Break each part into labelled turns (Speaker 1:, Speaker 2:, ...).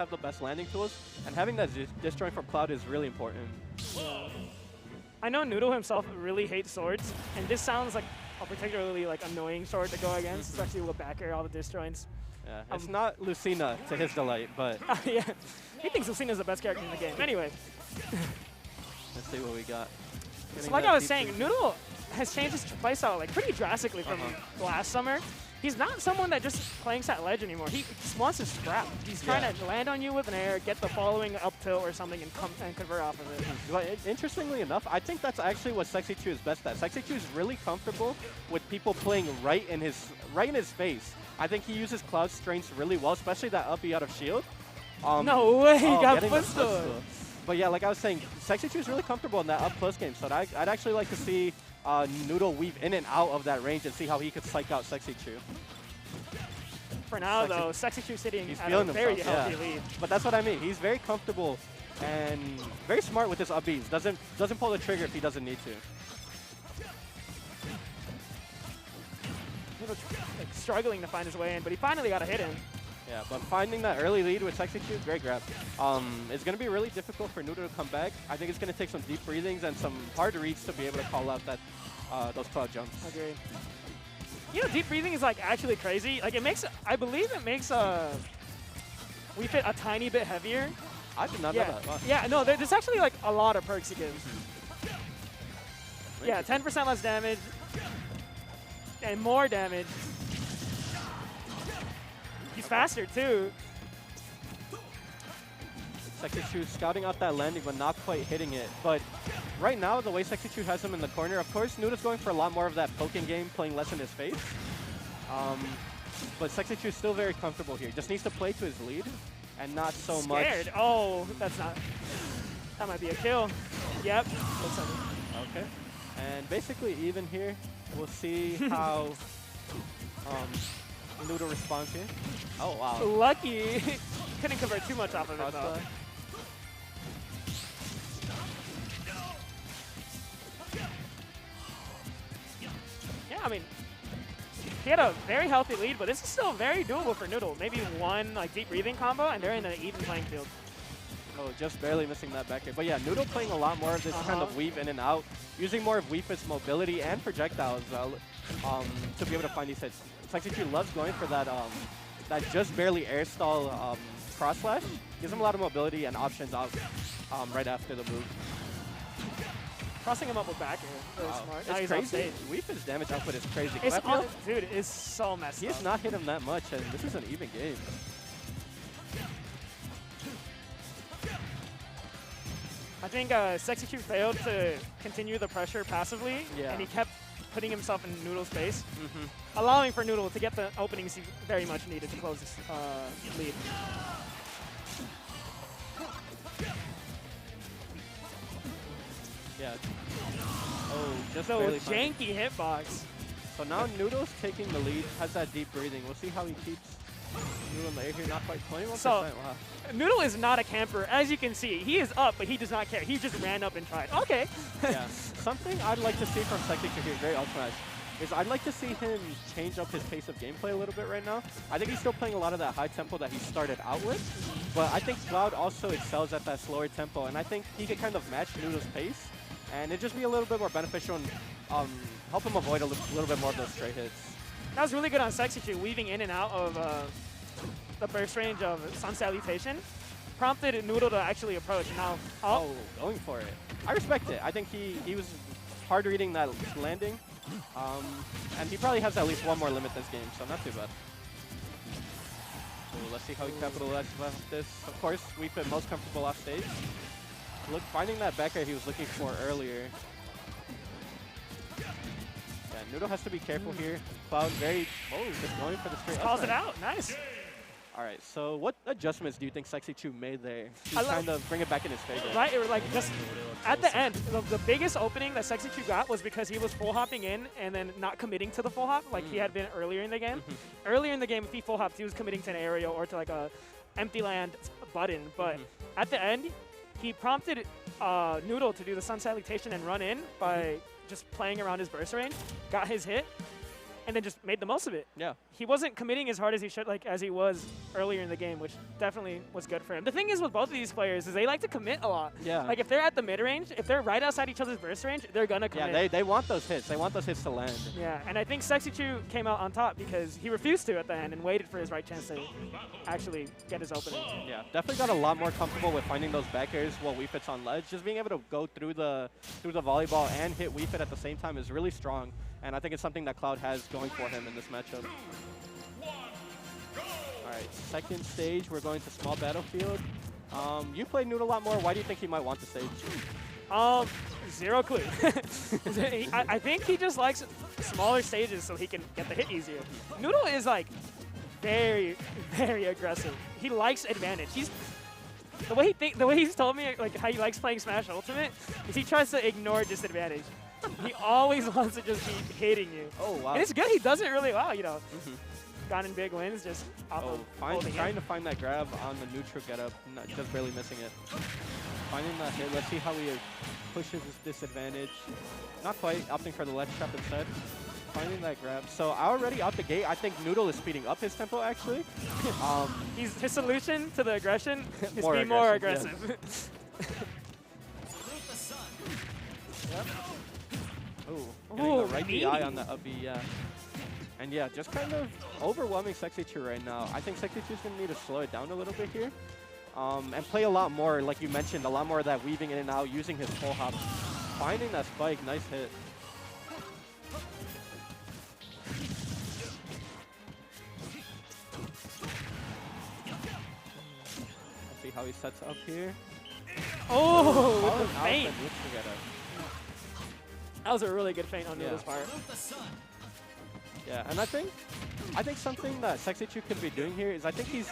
Speaker 1: have the best landing tools, and having that disjoint from Cloud is really important.
Speaker 2: Yeah. I know Noodle himself really hates swords, and this sounds like a particularly like annoying sword to go against, especially with back air, all the disjoints.
Speaker 1: Yeah, it's not Lucina to his delight, but
Speaker 2: Yeah, he thinks Lucina's the best character in the game. Anyway,
Speaker 1: let's see what we got.
Speaker 2: so like I was saying, Noodle has changed his playstyle like pretty drastically from last summer. He's not someone that just planks at ledge anymore. He just wants to scrap. He's trying to land on you with an air, get the following up tilt or something, and convert off of it.
Speaker 1: But interestingly enough, I think that's actually what Sexychu is best at. Sexychu is really comfortable with people playing right in his face. I think he uses Cloud strengths really well, especially that up B out of shield.
Speaker 2: No way, he got footstool.
Speaker 1: But yeah, like I was saying, Sexychu is really comfortable in that up close game, so I'd actually like to see Noodle weave in and out of that range and see how he could psych out Sexychu.
Speaker 2: For now, though, Sexychu sitting
Speaker 1: he's
Speaker 2: at a very
Speaker 1: himself,
Speaker 2: healthy lead.
Speaker 1: But that's what I mean. He's very comfortable and very smart with his up Bs. Doesn't pull the trigger if he doesn't need to.
Speaker 2: Like, struggling to find his way in, but he finally got a hit in.
Speaker 1: Yeah, but finding that early lead with Sexychu, great grab. It's going to be really difficult for Noodle to come back. I think it's going to take some deep breathings and some hard reads to be able to call out that those Cloud jumps.
Speaker 2: Agreed. You know, deep breathing is like actually crazy. Like it makes, I believe it makes we fit a tiny bit heavier.
Speaker 1: I did not know that. Wow.
Speaker 2: Yeah, no, there's actually like a lot of perks it gives. Yeah, 10% less damage and more damage. He's faster too.
Speaker 1: Sexychu scouting out that landing but not quite hitting it. But right now, the way Sexychu has him in the corner, of course, Noodle's going for a lot more of that poking game, playing less in his face. But Sexychu is still very comfortable here. Just needs to play to his lead and not so much.
Speaker 2: Oh, that's not. That might be a kill. Yep.
Speaker 1: Okay. And basically even here, we'll see how Noodle responds here. Oh, wow.
Speaker 2: Lucky. Couldn't convert too much off of it, though. Yeah, I mean, he had a very healthy lead, but this is still very doable for Noodle. Maybe one like deep breathing combo, and they're in an even playing field.
Speaker 1: Oh, just barely missing that back air. But yeah, Noodle playing a lot more of this kind of weave in and out, using more of Weefa's mobility and projectiles to be able to find these hits. Sexychu loves going for that that just barely air stall cross slash. Gives him a lot of mobility and options out right after the move.
Speaker 2: Crossing him up with back air, really smart. Now
Speaker 1: It's crazy. Weefa's damage output is crazy.
Speaker 2: Dude, it's so messed up.
Speaker 1: He has not hit him that much, and this is an even game.
Speaker 2: I think Sexychu failed to continue the pressure passively, and he kept putting himself in Noodle's space, allowing for Noodle to get the openings he very much needed to close this lead.
Speaker 1: Yeah. Oh, just
Speaker 2: so
Speaker 1: barely
Speaker 2: janky hitbox.
Speaker 1: So now Noodle's taking the lead, has that deep breathing. We'll see how he keeps Noodle in the air here. Not quite 21%.
Speaker 2: So,
Speaker 1: wow.
Speaker 2: Noodle is not a camper. As you can see, he is up, but he does not care. He just ran up and tried. Okay.
Speaker 1: Yeah. Something I'd like to see from Sexychu here, very ultimate, is I'd like to see him change up his pace of gameplay a little bit right now. I think he's still playing a lot of that high tempo that he started out with, but I think Cloud also excels at that slower tempo, and I think he could kind of match Noodle's pace, and it'd just be a little bit more beneficial and help him avoid a little bit more of those straight hits.
Speaker 2: That was really good on Sexychu, weaving in and out of the burst range of Sun Salutation. Prompted Noodle to actually approach. Now,
Speaker 1: going for it. I respect it. I think he was hard reading that landing. And he probably has at least one more limit this game, so not too bad. So let's see how he capitalizes off this. Of course, we've been most comfortable off stage. Finding that back air he was looking for earlier. Yeah, Noodle has to be careful here. Cloud just going for the straight
Speaker 2: calls it out. Nice.
Speaker 1: All right, so what adjustments do you think Sexychu made there to kind of bring it back in his favor?
Speaker 2: Right, it was like just at the end, the biggest opening that Sexychu got was because he was full hopping in and then not committing to the full hop like he had been earlier in the game. Earlier in the game, if he full hopped, he was committing to an aerial or to like a empty land button. But at the end, he prompted Noodle to do the Sun Salutation and run in by just playing around his burst range, got his hit, and then just made the most of it.
Speaker 1: Yeah.
Speaker 2: He wasn't committing as hard as he should, like as he was earlier in the game, which definitely was good for him. The thing is with both of these players is they like to commit a lot.
Speaker 1: Yeah.
Speaker 2: Like if they're at the mid range, if they're right outside each other's burst range, they're gonna commit.
Speaker 1: Yeah, they want those hits. They want those hits to land.
Speaker 2: Yeah, and I think Sexychu came out on top because he refused to at the end and waited for his right chance to actually get his opening.
Speaker 1: Yeah, definitely got a lot more comfortable with finding those back airs while Wii Fit's on ledge. Just being able to go through the volleyball and hit Wii Fit at the same time is really strong. And I think it's something that Cloud has going for him in this matchup. All right, second stage, we're going to small battlefield. You played Noodle a lot more. Why do you think he might want the stage?
Speaker 2: Zero clue. I think he just likes smaller stages so he can get the hit easier. Noodle is like very, very aggressive. He likes advantage. The way he's told me like how he likes playing Smash Ultimate is he tries to ignore disadvantage. He always wants to just be hitting you.
Speaker 1: Oh, wow.
Speaker 2: And it's good. He does it really well, you know. Gotten big wins just off of
Speaker 1: trying to find that grab on the neutral getup, just barely missing it. Finding that hit. Let's see how he pushes his disadvantage. Not quite. Opting for the ledge trap instead. Finding that grab. So already out the gate, I think Noodle is speeding up his tempo actually.
Speaker 2: His solution to the aggression is be more aggressive.
Speaker 1: Yep. Ooh, right DI on the up B, yeah. And yeah, just kind of overwhelming Sexychu right now. I think Sexychu's going to need to slow it down a little bit here. And play a lot more, like you mentioned, a lot more of that weaving in and out, using his full hop. Finding that spike, nice hit. Let's see how he sets up here.
Speaker 2: Oh, with the feint. That was a really good feint on Noodle's part.
Speaker 1: Yeah, and I think something that Sexychu can be doing here is I think he's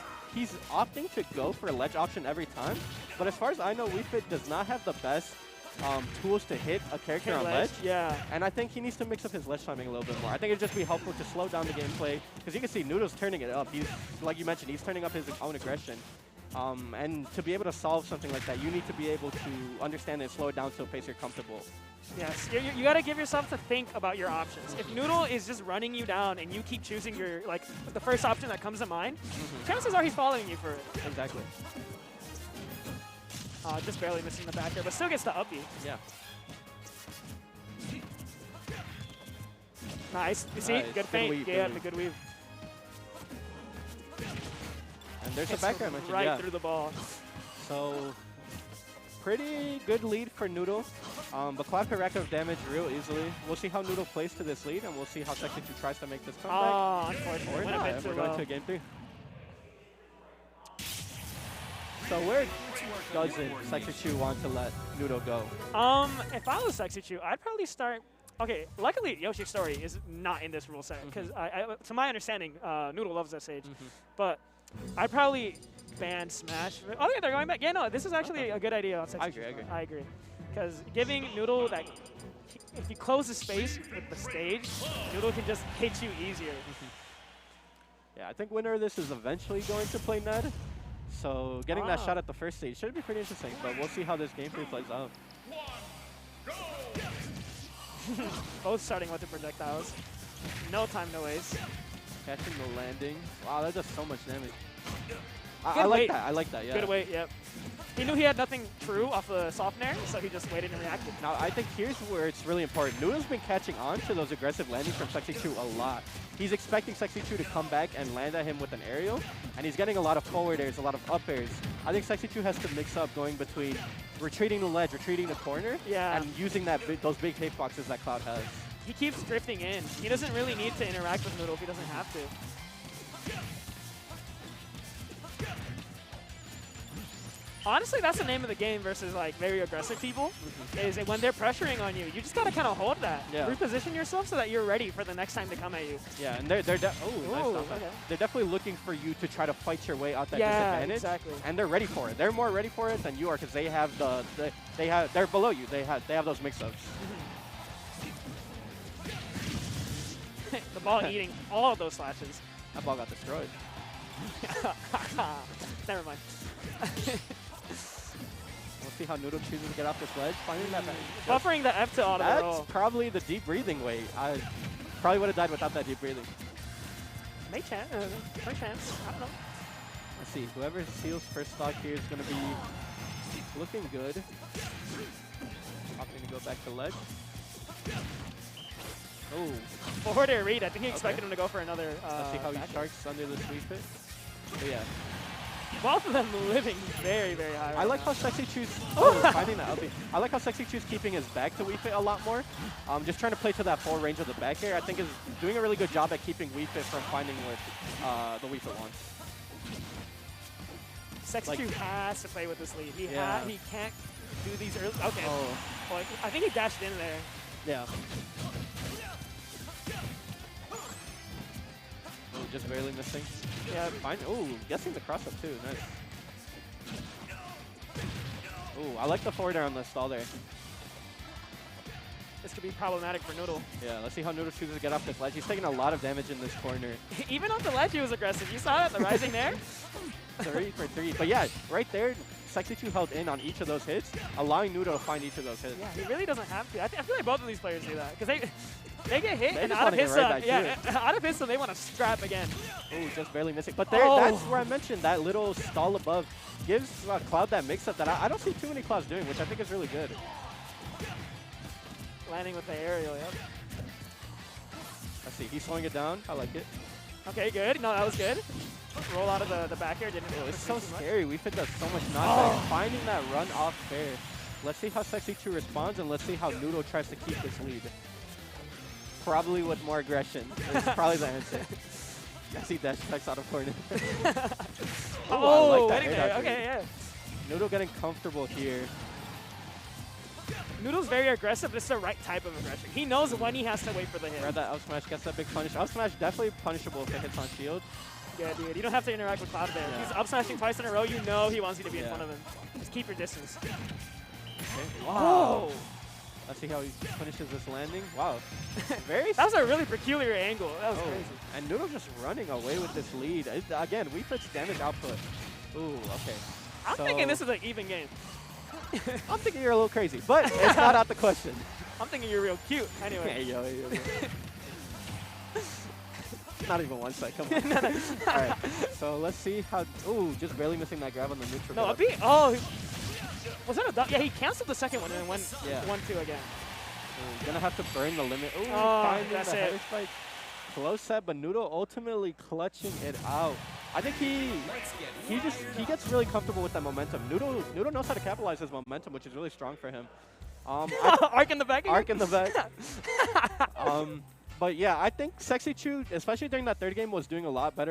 Speaker 1: opting to go for a ledge option every time. But as far as I know, Wii Fit does not have the best tools to hit a character on ledge.
Speaker 2: Yeah.
Speaker 1: And I think he needs to mix up his ledge timing a little bit more. I think it'd just be helpful to slow down the gameplay because you can see Noodle's turning it up. He's, like you mentioned, he's turning up his own aggression. And to be able to solve something like that, you need to be able to understand and slow it down to a pace you're comfortable.
Speaker 2: Yes, you got to give yourself to think about your options. If Noodle is just running you down and you keep choosing your the first option that comes to mind, chances are he's following you for it.
Speaker 1: Exactly.
Speaker 2: Just barely missing the back there, but still gets the up B.
Speaker 1: Yeah.
Speaker 2: Nice. You see? Good feint.
Speaker 1: Weave,
Speaker 2: yeah, the good weave.
Speaker 1: And there's a back air I mentioned.
Speaker 2: Right through the ball.
Speaker 1: So, pretty good lead for Noodle. But Cloud can rack up damage real easily. We'll see how Noodle plays to this lead, and we'll see how Sexychu tries to make this comeback.
Speaker 2: Oh, unfortunately.
Speaker 1: Or not. We're going to game 3. So where doesn't Sexychu want to let Noodle go?
Speaker 2: If I was Sexychu, I'd probably start. Okay, luckily Yoshi's story is not in this rule set because to my understanding, Noodle loves that stage. But I'd probably ban Smash. Oh yeah, they're going back. Yeah, no, this is actually a good idea on Sexychu. I agree. Because giving Noodle that, if you close the space with the stage, Noodle can just hit you easier.
Speaker 1: Yeah, I think winner of this is eventually going to play Ned. So getting that shot at the first stage should be pretty interesting, but we'll see how this gameplay plays out.
Speaker 2: Both starting with the projectiles. No time to waste.
Speaker 1: Catching the landing. Wow, that does so much damage. I like that. I like that, yeah.
Speaker 2: Good weight, yep. He knew he had nothing true off the soft nair, so he just waited and reacted.
Speaker 1: Now, I think here's where it's really important. Noodle's been catching on to those aggressive landings from Sexychu a lot. He's expecting Sexychu to come back and land at him with an aerial, and he's getting a lot of forward airs, a lot of up airs. I think Sexychu has to mix up going between retreating the ledge, retreating the corner, and using those big hitboxes that Cloud has.
Speaker 2: He keeps drifting in. He doesn't really need to interact with Noodle if he doesn't have to. Honestly, that's the name of the game versus like very aggressive people. Is when they're pressuring on you, you just gotta kind of hold that, reposition yourself so that you're ready for the next time to come at you.
Speaker 1: Yeah, and they're definitely looking for you to try to fight your way out that disadvantage.
Speaker 2: Exactly.
Speaker 1: And they're ready for it. They're more ready for it than you are because they have they're below you. They have those mix-ups.
Speaker 2: The ball eating all of those slashes.
Speaker 1: That ball got destroyed.
Speaker 2: Never mind.
Speaker 1: We'll see how Noodle chooses to get off this ledge. Finding that
Speaker 2: buffering the F to auto roll.
Speaker 1: That's probably the deep breathing weight. Probably would have died without that deep breathing.
Speaker 2: May chance. No chance. I don't know.
Speaker 1: Let's see. Whoever seals first stock here is going to be looking good. Opting to go back to ledge. Oh.
Speaker 2: Forward air read. I think he expected him to go for another.
Speaker 1: Let's see how he sharks under the sweep it. But yeah.
Speaker 2: Both of them living very, very high.
Speaker 1: I like how Sexychu's finding that LB. I like how Sexychu's keeping his back to Wii Fit a lot more. Just trying to play to that full range of the back air. I think is doing a really good job at keeping Wii Fit from finding what the Wii Fit wants.
Speaker 2: Sexychu has to play with this lead. He can't do these early. Okay.
Speaker 1: Oh.
Speaker 2: Well, I think he dashed in there.
Speaker 1: Yeah. Oh, just barely missing.
Speaker 2: Yeah.
Speaker 1: Fine. Oh, guessing the cross up too. Nice. Oh, I like the forward air on the stall there.
Speaker 2: This could be problematic for Noodle.
Speaker 1: Yeah, let's see how Noodle chooses to get off this ledge. He's taking a lot of damage in this corner.
Speaker 2: Even on the ledge, he was aggressive. You saw that, the rising there?
Speaker 1: 3 for 3. But yeah, right there, Sexychu held in on each of those hits, allowing Noodle to find each of those hits.
Speaker 2: Yeah, he really doesn't have to. I feel like both of these players do that. Because they get hit, and
Speaker 1: out of hits,
Speaker 2: out of hits, they want to strap again.
Speaker 1: Oh, just barely missing. But there, that's where I mentioned that little stall above gives Cloud that mix-up that I don't see too many Clouds doing, which I think is really good.
Speaker 2: Landing with the aerial, yep.
Speaker 1: Let's see, he's slowing it down. I like it.
Speaker 2: Okay, good. No, that was good. Roll out of the back air. Didn't
Speaker 1: it's so scary. Wii Fit does so much knockback. Finding that run off fair. Let's see how Sexychu responds, and let's see how Noodle tries to keep this lead. Probably with more aggression. It's probably the answer. I see dash attacks out of corner.
Speaker 2: Oh, I like that. Okay, yeah.
Speaker 1: Noodle getting comfortable here.
Speaker 2: Noodle's very aggressive, but it's the right type of aggression. He knows when he has to wait for the hit.
Speaker 1: Read that up smash, gets that big punish. Up smash definitely punishable if it hits on shield.
Speaker 2: Yeah, dude. You don't have to interact with Cloud there.
Speaker 1: Yeah.
Speaker 2: He's up smashing twice in a row. You know he wants you to be in front of him. Just keep your distance.
Speaker 1: Okay. Wow. Let's see how he finishes this landing. Wow.
Speaker 2: That was a really peculiar angle. That was crazy.
Speaker 1: And Noodle just running away with this lead. Again, Wii Fit's damage output. Ooh, okay.
Speaker 2: I'm thinking this is an even game.
Speaker 1: I'm thinking you're a little crazy, but it's not out the question.
Speaker 2: I'm thinking you're real cute. Anyway.
Speaker 1: Hey, yo. Not even one side. Come on. All right. So let's see how. Ooh, just barely missing that grab on the neutral.
Speaker 2: No, a beat. Oh, was that a duck? Yeah, he canceled the second one and then went 1-2 again.
Speaker 1: Ooh, gonna have to burn the limit. Ooh,
Speaker 2: that's it.
Speaker 1: Close set, but Noodle ultimately clutching it out. I think he gets really comfortable with that momentum. Noodle knows how to capitalize his momentum, which is really strong for him.
Speaker 2: Arc in the back.
Speaker 1: Arc in the back. But yeah, I think Sexychu, especially during that third game, was doing a lot better of